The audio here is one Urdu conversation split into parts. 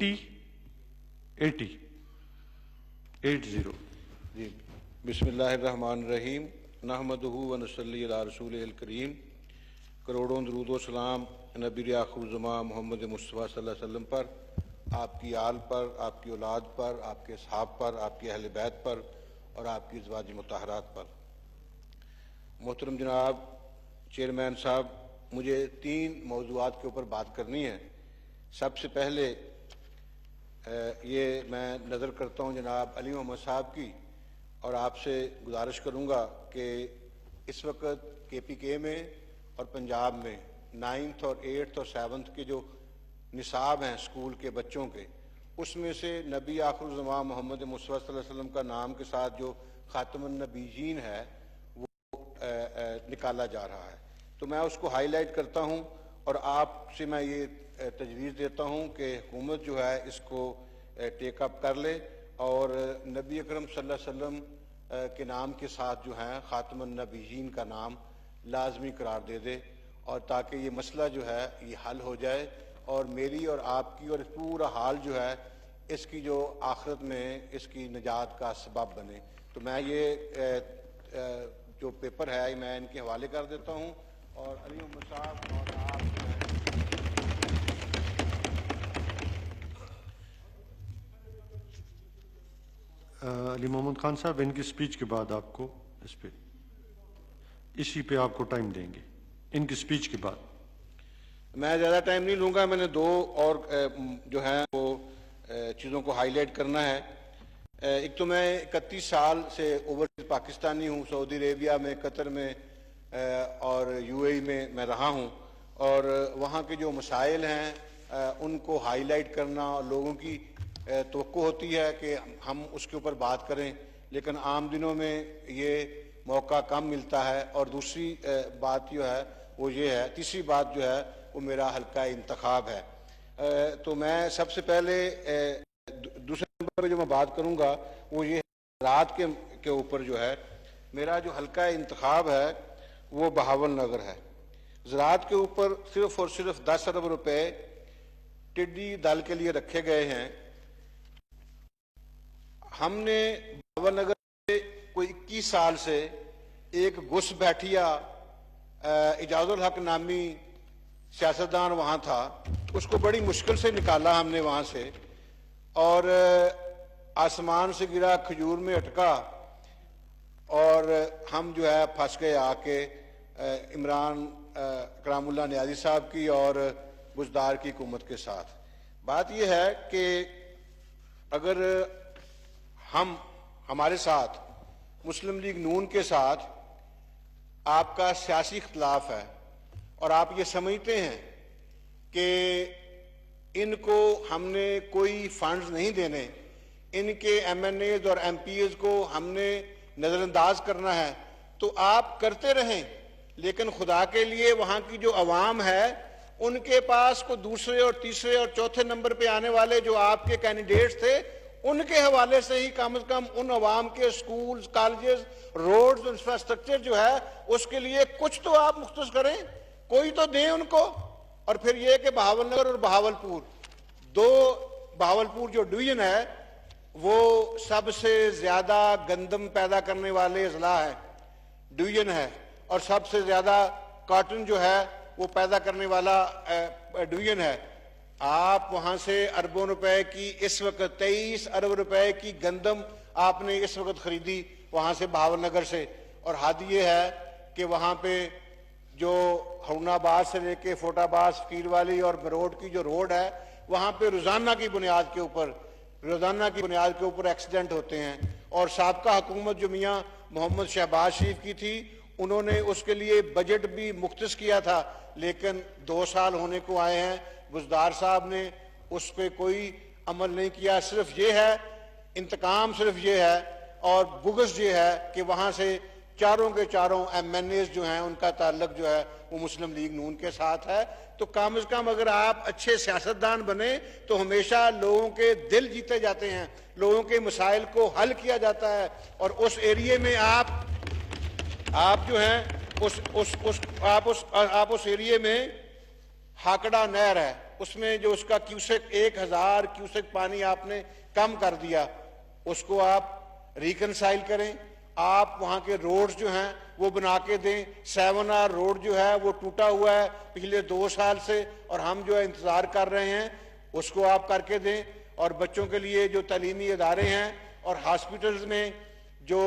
80 جی بسم اللہ الرحمن الرحیم نحمدہ و نصلی علی رسولہ الکریم. کروڑوں درود و سلام نبی آخر الزمان محمد مصطفیٰ صلی اللہ علیہ وسلم پر، آپ کی آل پر، آپ کی اولاد پر، آپ کے اصحاب پر، آپ کی اہل بیت پر اور آپ کی ازواج مطہرات پر. محترم جناب چیئرمین صاحب، مجھے 3 موضوعات کے اوپر بات کرنی ہے. سب سے پہلے یہ میں نظر کرتا ہوں جناب علی محمد صاحب کی، اور آپ سے گزارش کروں گا کہ اس وقت KPK میں اور پنجاب میں 9th اور 8th اور 7th کے جو نصاب ہیں اسکول کے بچوں کے، اس میں سے نبی آخر الزمان محمد مصطفیٰ صلی اللہ علیہ وسلم کا نام کے ساتھ جو خاتم النبیین ہے وہ نکالا جا رہا ہے. تو میں اس کو ہائی لائٹ کرتا ہوں اور آپ سے میں یہ تجویز دیتا ہوں کہ حکومت جو ہے اس کو ٹیک اپ کر لے اور نبی اکرم صلی اللہ علیہ وسلم کے نام کے ساتھ جو ہے خاتم النبیین کا نام لازمی قرار دے دے، اور تاکہ یہ مسئلہ جو ہے یہ حل ہو جائے اور میری اور آپ کی اور پورا حال جو ہے اس کی جو آخرت میں اس کی نجات کا سبب بنے. تو میں یہ جو پیپر ہے میں ان کے حوالے کر دیتا ہوں، اور علی محمد صاحب اور آپ علی محمد خان صاحب، ان کی سپیچ کے بعد آپ کو اسی پہ آپ کو ٹائم دیں گے. ان کی سپیچ کے بعد میں زیادہ ٹائم نہیں لوں گا. میں نے 2 اور جو ہیں وہ چیزوں کو ہائی لائٹ کرنا ہے. ایک تو میں 31 سال سے اوورسیز پاکستانی ہوں، سعودی عربیہ میں، قطر میں اور UAE میں رہا ہوں، اور وہاں کے جو مسائل ہیں ان کو ہائی لائٹ کرنا، اور لوگوں کی توقع ہوتی ہے کہ ہم اس کے اوپر بات کریں، لیکن عام دنوں میں یہ موقع کم ملتا ہے. اور دوسری بات جو ہے وہ یہ ہے، تیسری بات جو ہے وہ میرا حلقہ انتخاب ہے. تو میں سب سے پہلے دوسرے نمبر پہ جو میں بات کروں گا وہ یہ زراعت کے اوپر جو ہے میرا جو حلقہ انتخاب ہے وہ بہاول نگر ہے. زراعت کے اوپر صرف اور صرف 10 ارب روپے ٹڈی دل کے لیے رکھے گئے ہیں. ہم نے بہاول نگر سے کوئی 21 سال سے ایک گس بیٹھیا اعجاز الحق نامی سیاستدان وہاں تھا، اس کو بڑی مشکل سے نکالا ہم نے وہاں سے، اور آسمان سے گرا کھجور میں اٹکا، اور ہم جو ہے پھنس گئے آ کے عمران کرام اللہ نیازی صاحب کی اور بزدار کی حکومت کے ساتھ. بات یہ ہے کہ اگر ہمارے ساتھ مسلم لیگ نون کے ساتھ آپ کا سیاسی اختلاف ہے اور آپ یہ سمجھتے ہیں کہ ان کو ہم نے کوئی فنڈز نہیں دینے، ان کے MNAs اور MPs کو ہم نے نظر انداز کرنا ہے، تو آپ کرتے رہیں، لیکن خدا کے لیے وہاں کی جو عوام ہے ان کے پاس کو دوسرے اور تیسرے اور چوتھے نمبر پہ آنے والے جو آپ کے کینڈیڈیٹس تھے ان کے حوالے سے ہی کم از کم ان عوام کے سکولز، کالجز، روڈز، انفراسٹرکچر جو ہے اس کے لیے کچھ تو آپ مختص کریں، کوئی تو دیں ان کو. اور پھر یہ کہ بہاول نگر اور بہاولپور، بہاولپور جو ڈویژن ہے وہ سب سے زیادہ گندم پیدا کرنے والے اضلاع ہے، ڈویژن ہے، اور سب سے زیادہ کاٹن جو ہے وہ پیدا کرنے والا ڈویژن ہے. آپ وہاں سے اربوں روپے کی اس وقت 23 ارب روپے کی گندم آپ نے اس وقت خریدی وہاں سے بہاول نگر سے. اور حد یہ ہے کہ وہاں پہ جو ہرون آباد سے لے کے فوٹ آباد، فقیر والی اور بروڈ کی جو روڈ ہے وہاں پہ روزانہ کی بنیاد کے اوپر ایکسیڈنٹ ہوتے ہیں. اور سابقہ حکومت جو میاں محمد شہباز شریف کی تھی انہوں نے اس کے لیے بجٹ بھی مختص کیا تھا، لیکن 2 سال ہونے کو آئے ہیں، بزدار صاحب نے اس پہ کوئی عمل نہیں کیا. صرف یہ ہے انتقام، صرف یہ ہے اور بغض یہ ہے کہ وہاں سے چاروں کے چاروں MNAs جو ہیں ان کا تعلق جو ہے وہ مسلم لیگ نون کے ساتھ ہے. تو کم از کم اگر آپ اچھے سیاستدان بنے تو ہمیشہ لوگوں کے دل جیتے جاتے ہیں، لوگوں کے مسائل کو حل کیا جاتا ہے. اور اس ایریے میں آپ جو ہیں اس ایریے میں ہاکڑا نہر ہے، اس میں جو اس کا کیوسک 1000 کیوسک پانی آپ نے کم کر دیا، اس کو آپ ریکنسائل کریں. آپ وہاں کے روڈز جو ہیں وہ بنا کے دیں. 7R روڈ جو ہے وہ ٹوٹا ہوا ہے پچھلے 2 سال سے، اور ہم جو ہے انتظار کر رہے ہیں، اس کو آپ کر کے دیں. اور بچوں کے لیے جو تعلیمی ادارے ہیں اور ہاسپٹلز میں جو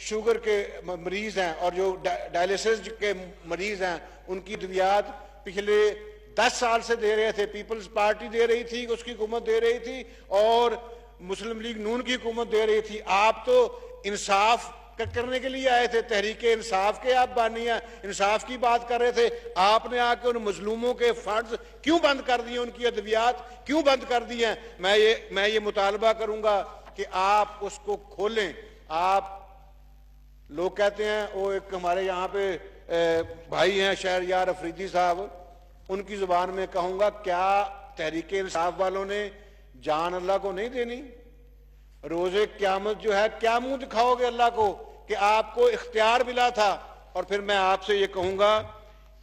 شوگر کے مریض ہیں اور جو ڈائلیسس کے مریض ہیں، ان کی ادویات پچھلے 10 سال سے دے رہے تھے. پیپلز پارٹی دے رہی تھی، اس کی حکومت دے رہی تھی، اور مسلم لیگ نون کی حکومت دے رہی تھی. آپ تو انصاف کرنے کے لیے آئے تھے، تحریک انصاف کے آپ بانی ہیں، انصاف کی بات کر رہے تھے. آپ نے آ کے ان مظلوموں کے فنڈز کیوں بند کر دیے، ان کی ادویات کیوں بند کر دی ہیں؟ میں یہ مطالبہ کروں گا کہ آپ اس کو کھولیں. آپ لوگ کہتے ہیں، وہ ایک ہمارے یہاں پہ بھائی ہیں شہریار افریدی صاحب، ان کی زبان میں کہوں گا، کیا تحریک انصاف والوں نے جان اللہ کو نہیں دینی؟ روز قیامت جو ہے کیا منہ دکھاؤ گے اللہ کو کہ آپ کو اختیار ملا تھا؟ اور پھر میں آپ سے یہ کہوں گا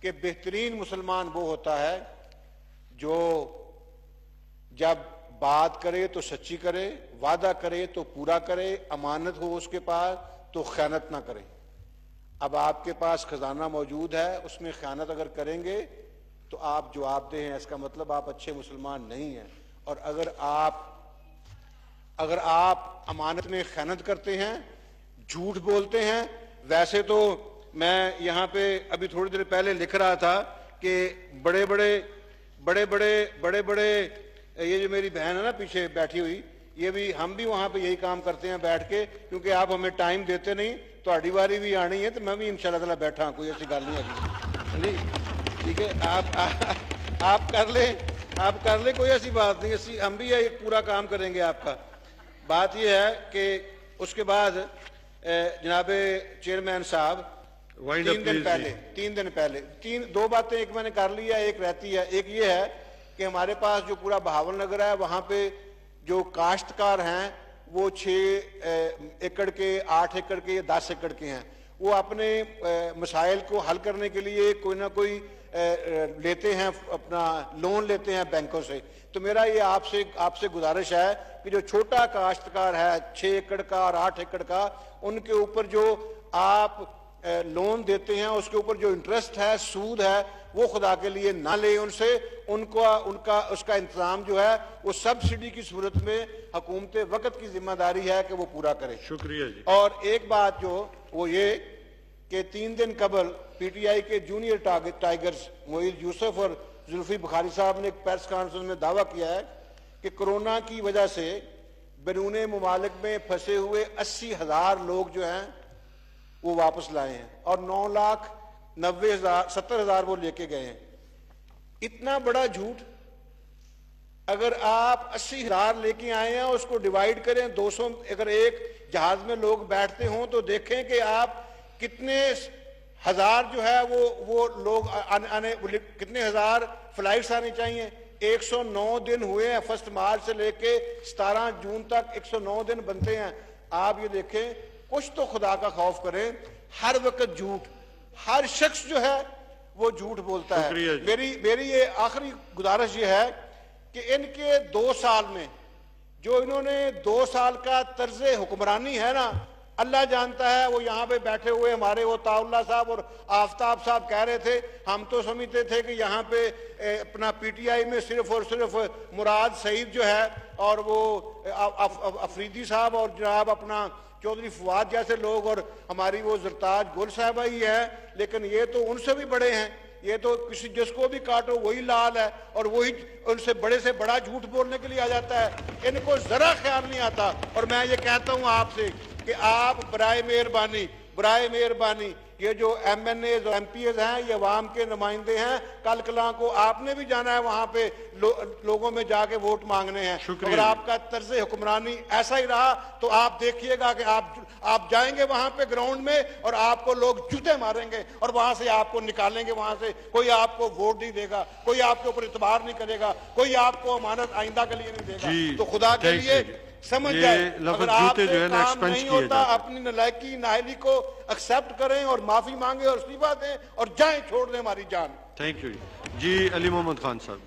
کہ بہترین مسلمان وہ ہوتا ہے جو جب بات کرے تو سچی کرے، وعدہ کرے تو پورا کرے، امانت ہو اس کے پاس تو خیانت نہ کرے. اب آپ کے پاس خزانہ موجود ہے، اس میں خیانت اگر کریں گے تو آپ جواب دہ ہیں، اس کا مطلب آپ اچھے مسلمان نہیں ہیں. اور اگر آپ امانت میں خیانت کرتے ہیں، جھوٹ بولتے ہیں، ویسے تو میں یہاں پہ ابھی تھوڑی دیر پہلے لکھ رہا تھا کہ بڑے بڑے یہ جو میری بہن ہے نا پیچھے بیٹھی ہوئی، یہ بھی ہم بھی وہاں پہ یہی کام کرتے ہیں بیٹھ کے، کیونکہ آپ ہمیں ٹائم دیتے نہیں. تہاڈی واری بھی آنی ہے تو میں بھی انشاءاللہ تعالیٰ بیٹھا ہوں، کوئی ایسی گل نہیں ہے. ٹھیک ہے، آپ کر لیں، کوئی ایسی بات نہیں. ہم بھی یہ پورا کام کریں گے آپ کا. بات یہ ہے کہ اس کے بعد جناب چیئرمین صاحب 3 دن پہلے 2 باتیں، ایک میں نے کر لی ہے، ایک رہتی ہے. ایک یہ ہے کہ ہمارے پاس جو پورا بہاول نگر ہے، وہاں پہ جو کاشتکار ہیں وہ 6 ایکڑ کے، 8 ایکڑ کے، 10 ایکڑ کے ہیں. وہ اپنے مسائل کو حل کرنے کے لیے کوئی نہ کوئی لیتے ہیں، اپنا لون لیتے ہیں بینکوں سے. تو میرا یہ آپ سے گزارش ہے کہ جو چھوٹا کاشتکار ہے 6 ایکڑ کا اور 8 ایکڑ کا، ان کے اوپر جو آپ لون دیتے ہیں، اس کے اوپر جو انٹرسٹ ہے، سود ہے، وہ خدا کے لیے نہ لیں ان سے. اس کا انتظام جو ہے وہ سبسڈی کی صورت میں حکومت وقت کی ذمہ داری ہے کہ وہ پورا کرے. شکریہ جی. اور ایک بات جو وہ یہ کہ 3 دن قبل پی ٹی آئی کے جونیئر ٹائیگرز معید یوسف اور زلفی بخاری صاحب نے ایک پریس کانفرنس میں دعویٰ کیا ہے کہ کورونا کی وجہ سے بیرون ممالک میں پھنسے ہوئے 80,000 لوگ جو ہیں وہ واپس لائے ہیں، اور 9,90,000 وہ لے کے گئے ہیں. اتنا بڑا جھوٹ. اگر آپ 80,000 لے کے آئے ہیں، اس کو ڈیوائیڈ کریں 200، اگر ایک جہاز میں لوگ بیٹھتے ہوں تو دیکھیں کہ آپ کتنے ہزار جو ہے وہ لوگ کتنے ہزار فلائٹس آنی چاہیے. 109 دن ہوئے ہیں، 1 مارچ سے لے کے 17 جون تک 109 دن بنتے ہیں. آپ یہ دیکھیں، کچھ تو خدا کا خوف کریں. ہر وقت جھوٹ، ہر شخص جو ہے وہ جھوٹ بولتا ہے. میری یہ آخری گزارش یہ ہے کہ ان کے 2 سال میں جو انہوں نے 2 سال کا طرز حکمرانی ہے نا، اللہ جانتا ہے. وہ یہاں پہ بیٹھے ہوئے ہمارے وہ طاء اللہ صاحب اور آفتاب صاحب کہہ رہے تھے، ہم تو سمجھتے تھے کہ یہاں پہ اپنا پی ٹی آئی میں صرف اور صرف مراد سعید جو ہے اور وہ افریدی صاحب اور جناب اپنا چودھری فواد جیسے لوگ اور ہماری وہ زرتاج گل صاحبہ ہی ہے. لیکن یہ تو ان سے بھی بڑے ہیں. یہ تو جس کو بھی کاٹو وہی لال ہے، اور وہی ان سے بڑا جھوٹ بولنے کے لیے آ جاتا ہے. ان کو ذرا خیال نہیں آتا. اور میں یہ کہتا ہوں آپ سے کہ آپ برائے مہربانی یہ جو ایم این ایز اور ایم پی ایز ہیں، یہ عوام کے نمائندے ہیں. کل کلاں کو آپ نے بھی جانا ہے وہاں پہ لوگوں میں جا کے ووٹ مانگنے ہیں. اگر آپ کا طرز حکمرانی ایسا ہی رہا تو آپ دیکھیے گا کہ آپ جائیں گے وہاں پہ گراؤنڈ میں اور آپ کو لوگ جوتے ماریں گے اور وہاں سے آپ کو نکالیں گے. وہاں سے کوئی آپ کو ووٹ نہیں دے گا، کوئی آپ کے اوپر اعتبار نہیں کرے گا، کوئی آپ کو امانت آئندہ کے لیے نہیں دے گا. تو خدا کے لیے سمجھ جائے، اگر آپ سے کام نہیں ہوتا اپنی نالائکی نااہلی کو ایکسپٹ کریں اور معافی مانگیں اور استعفیٰ دیں اور جائیں، چھوڑ دیں ہماری جان. تھینک یو جی. علی محمد خان صاحب.